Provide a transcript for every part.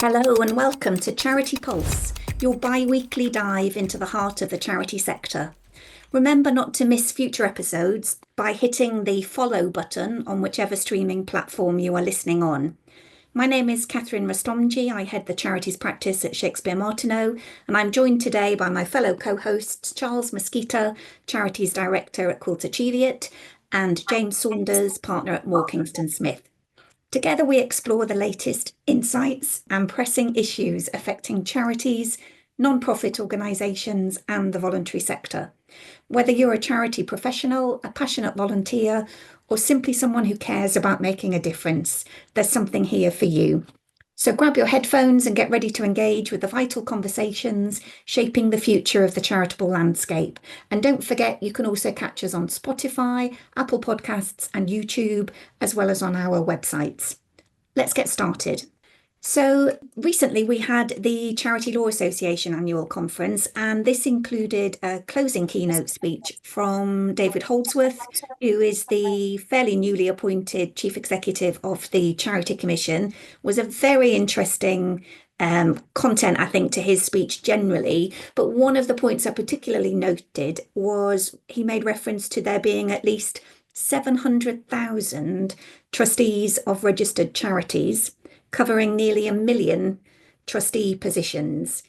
Hello and welcome to Charity Pulse, your bi-weekly dive into the heart of the charity sector. Remember not to miss future episodes by hitting the follow button on whichever streaming platform you are listening on. My name is Catherine Rastomji. I head the charities practice at Shakespeare Martineau, and I'm joined today by my fellow co-hosts Charles Mosquita, Charities Director at Quilter Cheviot, and James Saunders, Partner at Moore Kingston Smith. Together we explore the latest insights and pressing issues affecting charities, non-profit organisations and the voluntary sector. Whether you're a charity professional, a passionate volunteer, or simply someone who cares about making a difference, there's something here for you. So grab your headphones and get ready to engage with the vital conversations shaping the future of the charitable landscape. And don't forget, you can also catch us on Spotify, Apple Podcasts and YouTube, as well as on our websites. Let's get started. So recently we had the Charity Law Association annual conference, and this included a closing keynote speech from David Holdsworth, who is the fairly newly appointed Chief Executive of the Charity Commission. It was a very interesting content, I think, to his speech generally. But one of the points I particularly noted was he made reference to there being at least 700,000 trustees of registered charities, covering nearly 1 million trustee positions.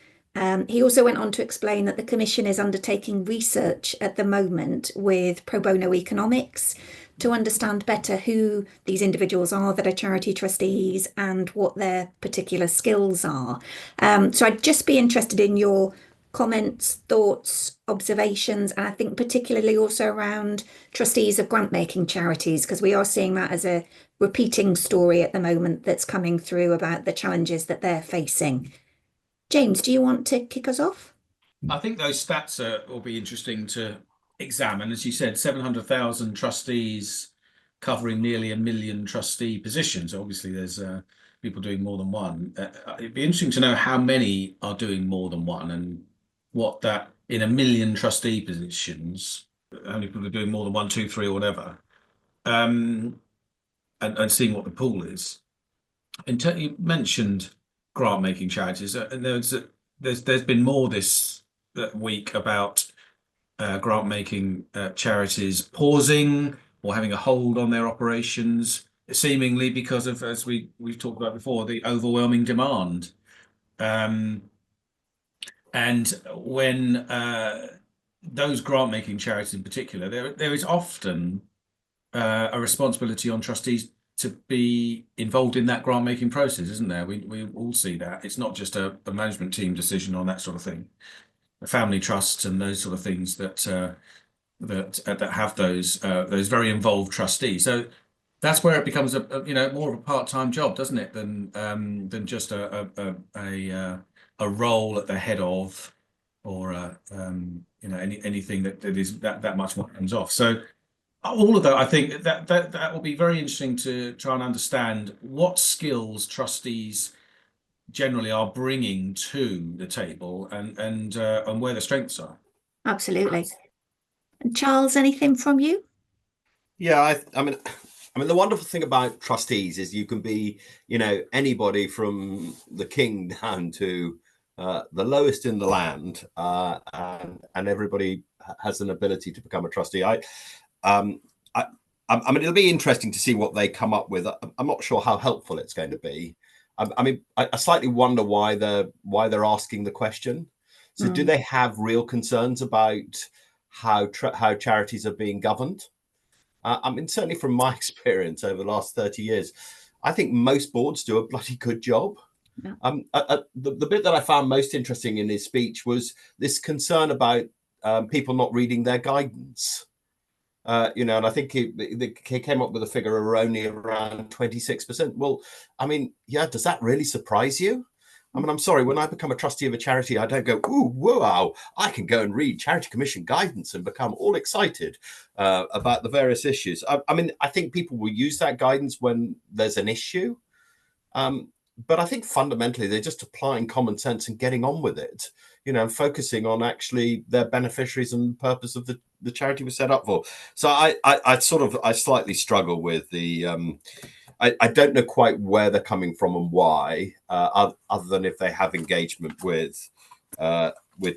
He also went on to explain that the Commission is undertaking research at the moment with pro bono economics to understand better who these individuals are that are charity trustees and what their particular skills are. So I'd just be interested in your comments, thoughts, observations, and I think particularly also around trustees of grant-making charities, because we are seeing that as a repeating story at the moment that's coming through about the challenges that they're facing. James, do you want to kick us off? I think those stats will be interesting to examine. As you said, 700,000 trustees covering nearly 1 million trustee positions. Obviously, there's people doing more than one. It'd be interesting to know how many are doing more than one and what that in 1 million trustee positions, how many people are doing more than 1, 2, 3 or whatever, and seeing what the pool is. You mentioned grant-making charities, and there's been more this week about grant-making charities pausing or having a hold on their operations, seemingly because of, as we've talked about before, the overwhelming demand. And when those grant-making charities in particular, there is often a responsibility on trustees to be involved in that grant-making process, isn't there? We all see that. It's not just a management team decision on that sort of thing. The family trusts and those sort of things that have those very involved trustees. So that's where it becomes a more of a part-time job, doesn't it, than just a role at the head of, or anything that is that much more hands off. So all of that, I think that will be very interesting to try and understand what skills trustees generally are bringing to the table and where the strengths are. Absolutely. And Charles, anything from you? Yeah, I mean, the wonderful thing about trustees is you can be, anybody from the king down to the lowest in the land, and everybody has an ability to become a trustee. I mean, it'll be interesting to see what they come up with. I'm not sure how helpful it's going to be. I slightly wonder why they're asking the question. So, do they have real concerns about how charities are being governed? Certainly from my experience over the last 30 years, I think most boards do a bloody good job. Yeah. The bit that I found most interesting in his speech was this concern about people not reading their guidance. And I think he came up with a figure of only around 26%. Well, does that really surprise you? I'm sorry, when I become a trustee of a charity, I don't go, ooh, wow, I can go and read Charity Commission guidance and become all excited about the various issues. I think people will use that guidance when there's an issue. But I think fundamentally they're just applying common sense and getting on with it, focusing on actually their beneficiaries and the purpose of the charity was set up for. So I slightly struggle with the I don't know quite where they're coming from and why, other than if they have engagement with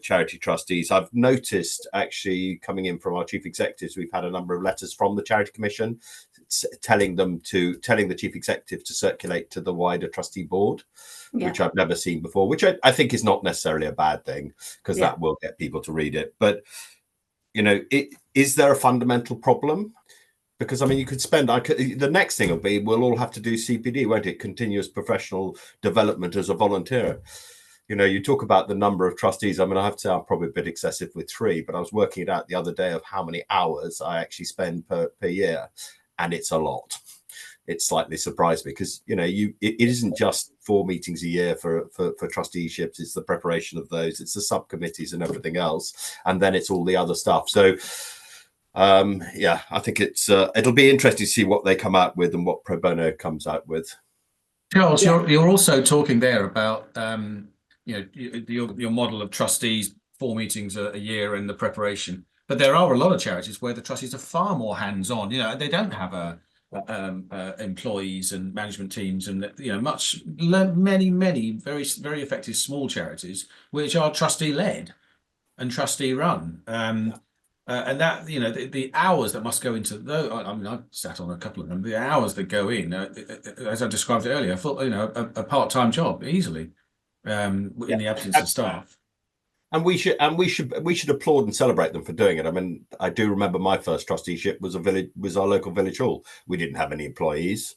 charity trustees. I've noticed, actually, coming in from our chief executives, we've had a number of letters from the Charity Commission telling the chief executive to circulate to the wider trustee board, which I've never seen before, which I think is not necessarily a bad thing, because that will get people to read it. But, you know, is there a fundamental problem? Because, I mean, you could spend, the next thing will be, we'll all have to do CPD, won't it? Continuous professional development as a volunteer. You know, you talk about the number of trustees. I mean, I have to say I'm probably a bit excessive with 3, but I was working it out the other day of how many hours I actually spend per year. And it's a lot. It slightly surprised me, because, you know, it isn't just 4 meetings a year for trusteeships. It's the preparation of those. It's the subcommittees and everything else. And then it's all the other stuff. So, yeah, I think it'll be interesting to see what they come out with and what Pro Bono comes out with. Charles, you're also talking there about you know, your model of trustees, 4 meetings a year and the preparation. But there are a lot of charities where the trustees are far more hands-on. You know, they don't have employees and management teams, and, you know, many very very effective small charities which are trustee-led and trustee-run. And that, you know, the hours that must go into those, I mean, I've sat on a couple of them. The hours that go in, as I described earlier, you know, a part-time job easily, in the absence of staff. And we should applaud and celebrate them for doing it. I mean, I do remember my first trusteeship was our local village hall. We didn't have any employees,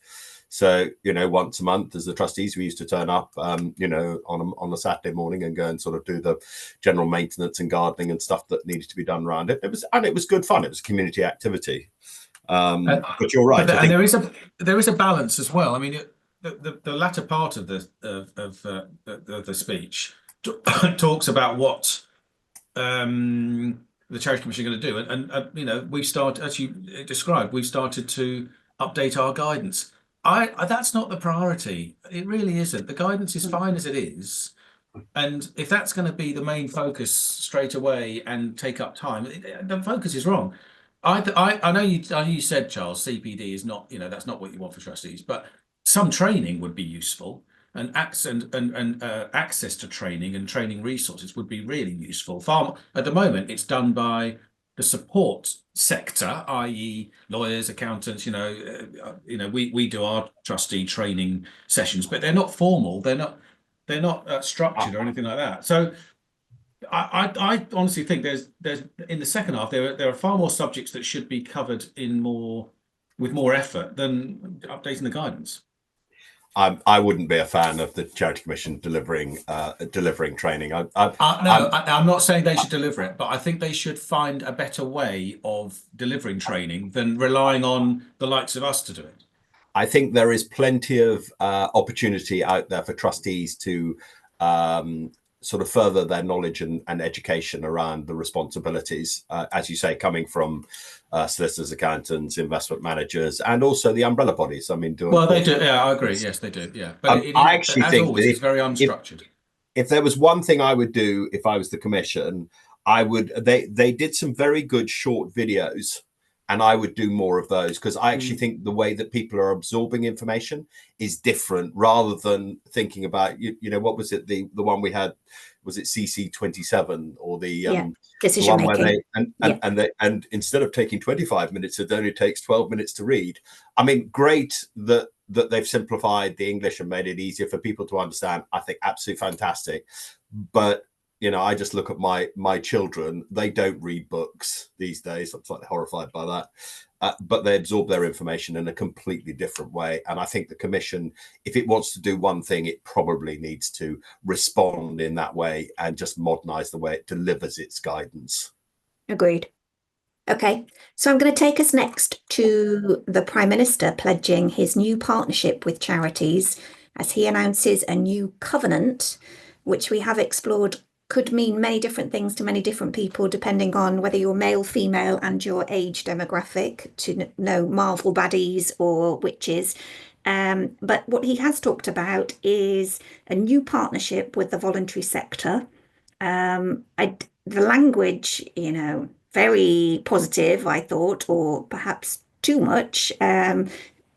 so, you know, once a month as the trustees, we used to turn up, you know, on a Saturday morning and go and sort of do the general maintenance and gardening and stuff that needed to be done around it. It was good fun. It was a community activity. But you're right. And there is a balance as well. I mean, the latter part of the speech talks about what the Charity Commission are going to do, and you know, we've started, as you described, we've started to update our guidance. That's not the priority. It really isn't. The guidance is fine as it is, and if that's going to be the main focus straight away and take up time, the focus is wrong. I know you said, Charles, CPD is not, you know, that's not what you want for trustees, but some training would be useful, and access to training and training resources would be really useful. At the moment, it's done by the support sector, i.e., lawyers, accountants. You know, we do our trustee training sessions, but they're not formal. They're not structured or anything like that. So I honestly think there's in the second half there are far more subjects that should be covered with more effort than updating the guidance. I wouldn't be a fan of the Charity Commission delivering training. No, I'm not saying they should deliver it, but I think they should find a better way of delivering training than relying on the likes of us to do it. I think there is plenty of opportunity out there for trustees to sort of further their knowledge and education around the responsibilities, as you say, coming from solicitors, accountants, investment managers, and also the umbrella bodies. I mean, they do. Yeah, I agree. Yes, they do. Yeah, but I actually think always, it's very unstructured. If there was one thing I would do if I was the commission, I would. They did some very good short videos, and I would do more of those, because I actually think the way that people are absorbing information is different, rather than thinking about, you know, what was it, the one we had, was it CC27 or the decision one making, where and instead of taking 25 minutes, it only takes 12 minutes to read. I mean, great that they've simplified the English and made it easier for people to understand. I think absolutely fantastic. But, you know, I just look at my children. They don't read books these days. I'm slightly horrified by that. But they absorb their information in a completely different way. And I think the Commission, if it wants to do one thing, it probably needs to respond in that way and just modernise the way it delivers its guidance. Agreed. Okay, so I'm going to take us next to the Prime Minister pledging his new partnership with charities as he announces a new covenant, which we have explored could mean many different things to many different people, depending on whether you're male, female, and your age demographic, to know Marvel baddies or witches. But what he has talked about is a new partnership with the voluntary sector. The language, you know, very positive, I thought, or perhaps too much.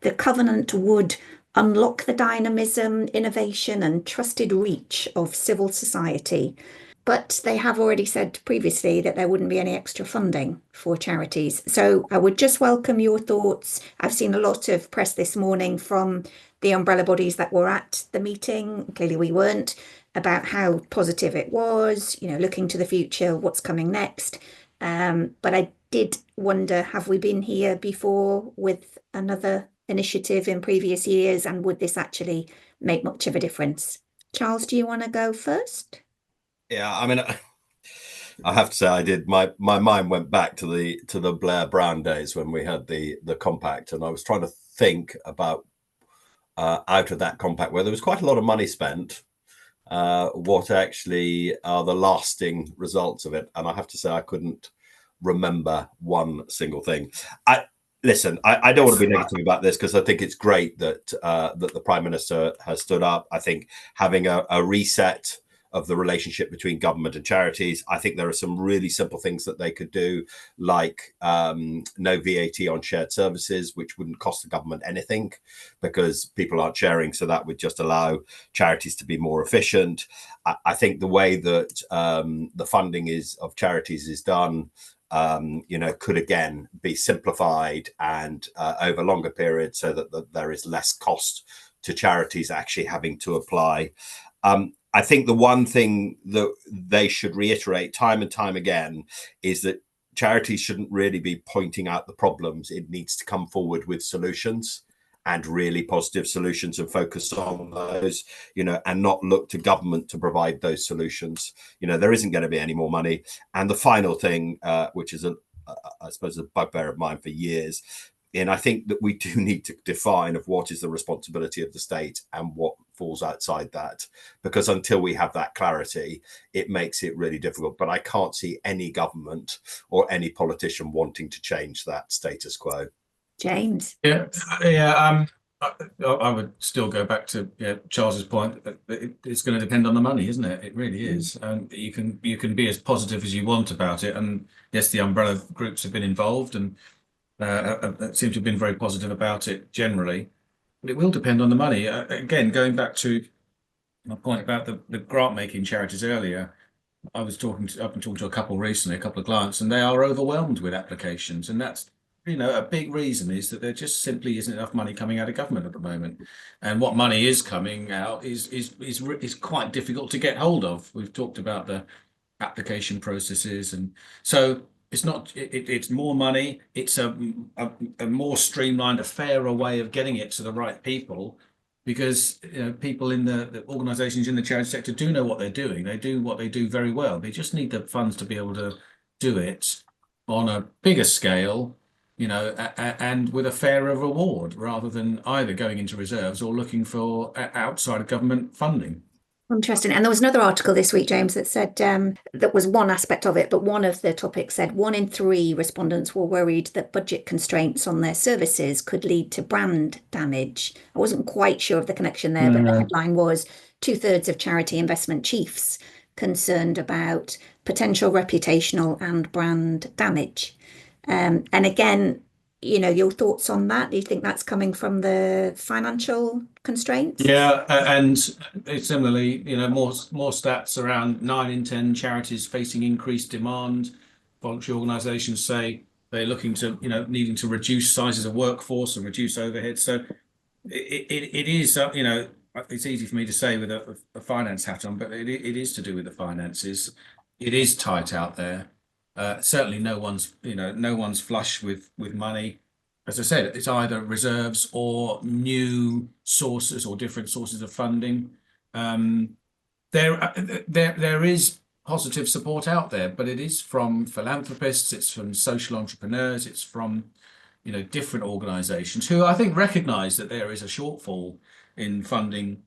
the covenant would unlock the dynamism, innovation, and trusted reach of civil society. But they have already said previously that there wouldn't be any extra funding for charities. So I would just welcome your thoughts. I've seen a lot of press this morning from the umbrella bodies that were at the meeting. Clearly, we weren't, about how positive it was, looking to the future, what's coming next. But I did wonder, have we been here before with another initiative in previous years, and would this actually make much of a difference? Charles, do you want to go first? Yeah, I mean, I have to say, I did. My mind went back to the Blair Brown days when we had the compact, and I was trying to think about out of that compact where there was quite a lot of money spent, what actually are the lasting results of it. And I have to say, I couldn't remember one single thing. I don't want to be negative about this, because I think it's great that that the Prime Minister has stood up. I think having a reset of the relationship between government and charities, I think there are some really simple things that they could do, like no VAT on shared services, which wouldn't cost the government anything because people aren't sharing. So that would just allow charities to be more efficient. I think the way that the funding of charities is done, could again be simplified and over longer periods, so that there is less cost to charities actually having to apply. I think the one thing that they should reiterate time and time again is that charities shouldn't really be pointing out the problems. It needs to come forward with solutions, and really positive solutions, and focus on those, and not look to government to provide those solutions. There isn't going to be any more money. And the final thing, which is I suppose a bugbear of mine for years, and I think that we do need to define of what is the responsibility of the state and what falls outside that, because until we have that clarity, it makes it really difficult. But I can't see any government or any politician wanting to change that status quo. James? Yeah. I would still go back to Charles's point. It's going to depend on the money, isn't it? It really is. And you can be as positive as you want about it. And yes, the umbrella groups have been involved and seem to have been very positive about it generally. But it will depend on the money. Again, going back to my point about the grant making charities earlier, I've been talking to a couple recently, a couple of clients, and they are overwhelmed with applications. And that's, a big reason is that there just simply isn't enough money coming out of government at the moment. And what money is coming out is quite difficult to get hold of. We've talked about the application processes, and so it's not. It's more money. It's a more streamlined, a fairer way of getting it to the right people, because people in the organisations in the charity sector do know what they're doing. They do what they do very well. They just need the funds to be able to do it on a bigger scale, and with a fairer reward, rather than either going into reserves or looking for outside of government funding. Interesting. And there was another article this week, James, that said that was one aspect of it, but one of the topics said 1 in 3 respondents were worried that budget constraints on their services could lead to brand damage. I wasn't quite sure of the connection there, but the headline was 2/3 of charity investment chiefs concerned about potential reputational and brand damage. And again, your thoughts on that? Do you think that's coming from the financial constraints? Yeah, and similarly, more stats around 9 in 10 charities facing increased demand. Voluntary organisations say they're looking to, needing to reduce sizes of workforce and reduce overhead. So it is, it's easy for me to say with a finance hat on, but it is to do with the finances. It is tight out there. Certainly, no one's flush with money. As I said, it's either reserves or new sources or different sources of funding. There is positive support out there, but it is from philanthropists, it's from social entrepreneurs, it's from different organisations who I think recognise that there is a shortfall in funding,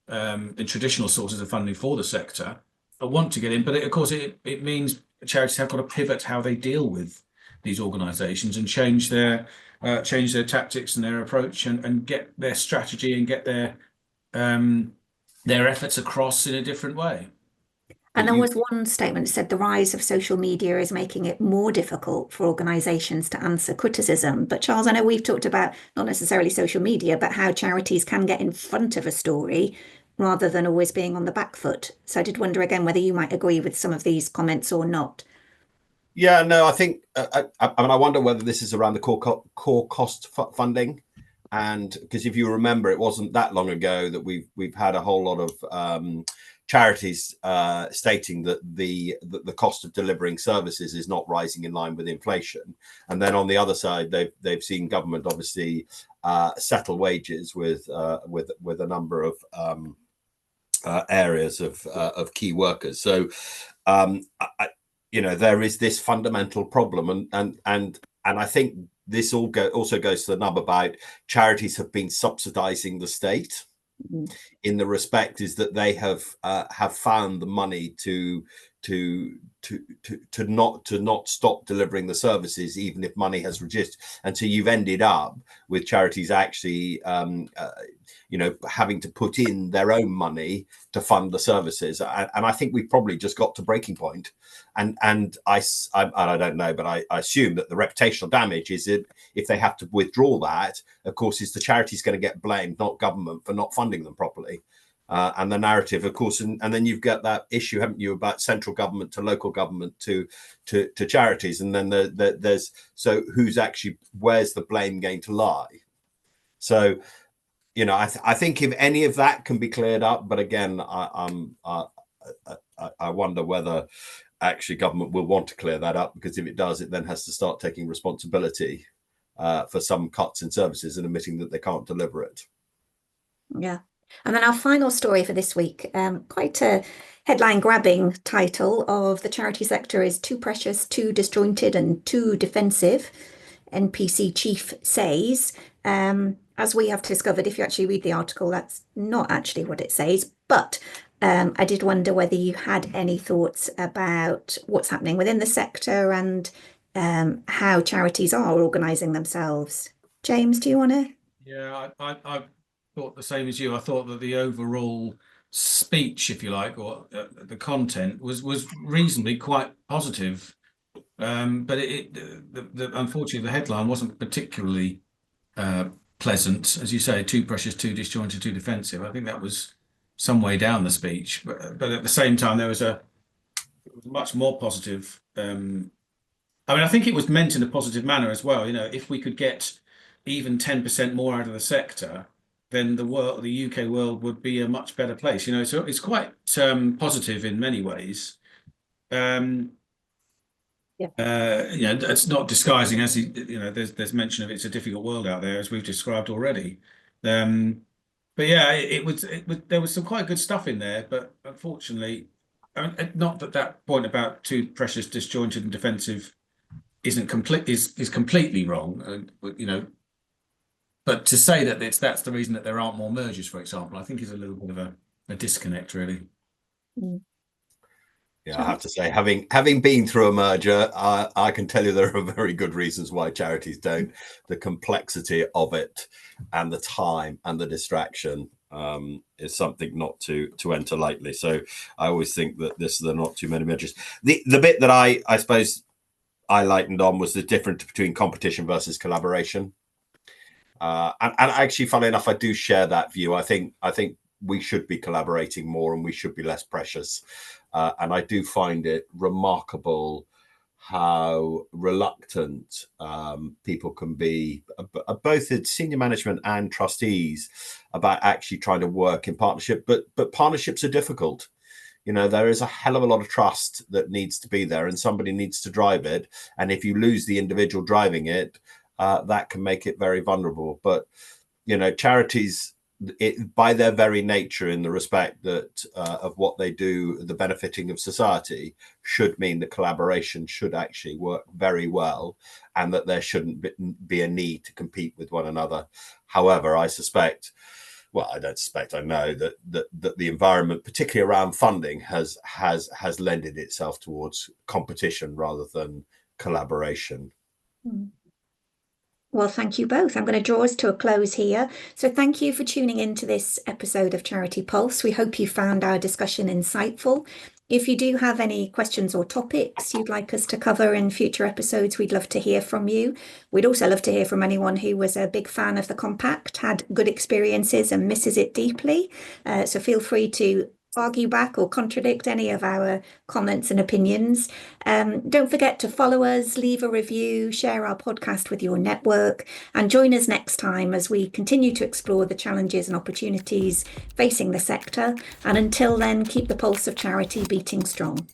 in traditional sources of funding for the sector, but want to get in. But of course, it means charities have got to pivot how they deal with these organisations and change their tactics and their approach, and get their strategy and get their efforts across in a different way. And there was one statement that said the rise of social media is making it more difficult for organisations to answer criticism. But Charles, I know we've talked about not necessarily social media, but how charities can get in front of a story rather than always being on the back foot. So I did wonder again whether you might agree with some of these comments or not. Yeah, no, I think I wonder whether this is around the core cost funding, and because if you remember, it wasn't that long ago that we've had a whole lot of charities stating that the cost of delivering services is not rising in line with inflation, and then on the other side, they've seen government obviously settle wages with a number of areas of key workers. So there is this fundamental problem, and I think this also goes to the nub about charities have been subsidizing the state in the respect is that they have found the money to not stop delivering the services even if money has reduced, and so you've ended up with charities actually having to put in their own money to fund the services, and I think we've probably just got to breaking point. And I don't know, but I assume that the reputational damage is if they have to withdraw that, of course, is the charity's going to get blamed, not government, for not funding them properly. And the narrative, of course, and then you've got that issue, haven't you, about central government to local government to charities, and then there's so where's the blame going to lie? So, I think if any of that can be cleared up, but again, I wonder whether actually government will want to clear that up, because if it does, it then has to start taking responsibility for some cuts in services and admitting that they can't deliver it. Yeah. And then our final story for this week, quite a headline-grabbing title of the charity sector is too precious, too disjointed and too defensive, NPC chief says. As we have discovered, if you actually read the article, that's not actually what it says. But I did wonder whether you had any thoughts about what's happening within the sector and how charities are organising themselves. James, do you want to? Yeah, I thought the same as you. I thought that the overall speech, if you like, or the content was reasonably quite positive. But unfortunately, the headline wasn't particularly pleasant, as you say, too precious, too disjointed, too defensive. I think that was some way down the speech, but at the same time, it was much more positive. I think it was meant in a positive manner as well. If we could get even 10% more out of the sector, then the UK world would be a much better place. So it's quite positive in many ways. It's not disguising, as there's mention of it's a difficult world out there, as we've described already. But yeah, it was there was some quite good stuff in there, but unfortunately, not that point about too precious, disjointed, and defensive is completely wrong. But to say that that's the reason that there aren't more mergers, for example, I think is a little bit of a disconnect, really. Yeah, I have to say, having been through a merger, I can tell you there are very good reasons why charities don't. The complexity of it, and the time, and the distraction is something not to enter lightly. So I always think that there are not too many mergers. The bit that I suppose I lightened on was the difference between competition versus collaboration. And actually, funnily enough, I do share that view. I think we should be collaborating more, and we should be less precious. And I do find it remarkable how reluctant people can be, both at senior management and trustees, about actually trying to work in partnership. But partnerships are difficult. There is a hell of a lot of trust that needs to be there, and somebody needs to drive it. And if you lose the individual driving it, that can make it very vulnerable. But charities, by their very nature, in the respect that of what they do, the benefiting of society, should mean that collaboration should actually work very well, and that there shouldn't be a need to compete with one another. However, I know that the environment, particularly around funding, has lended itself towards competition rather than collaboration. Well, thank you both. I'm going to draw us to a close here. So thank you for tuning in to this episode of Charity Pulse. We hope you found our discussion insightful. If you do have any questions or topics you'd like us to cover in future episodes, we'd love to hear from you. We'd also love to hear from anyone who was a big fan of the compact, had good experiences and misses it deeply. So feel free to argue back or contradict any of our comments and opinions. Don't forget to follow us, leave a review, share our podcast with your network, and join us next time as we continue to explore the challenges and opportunities facing the sector. And until then, keep the pulse of charity beating strong.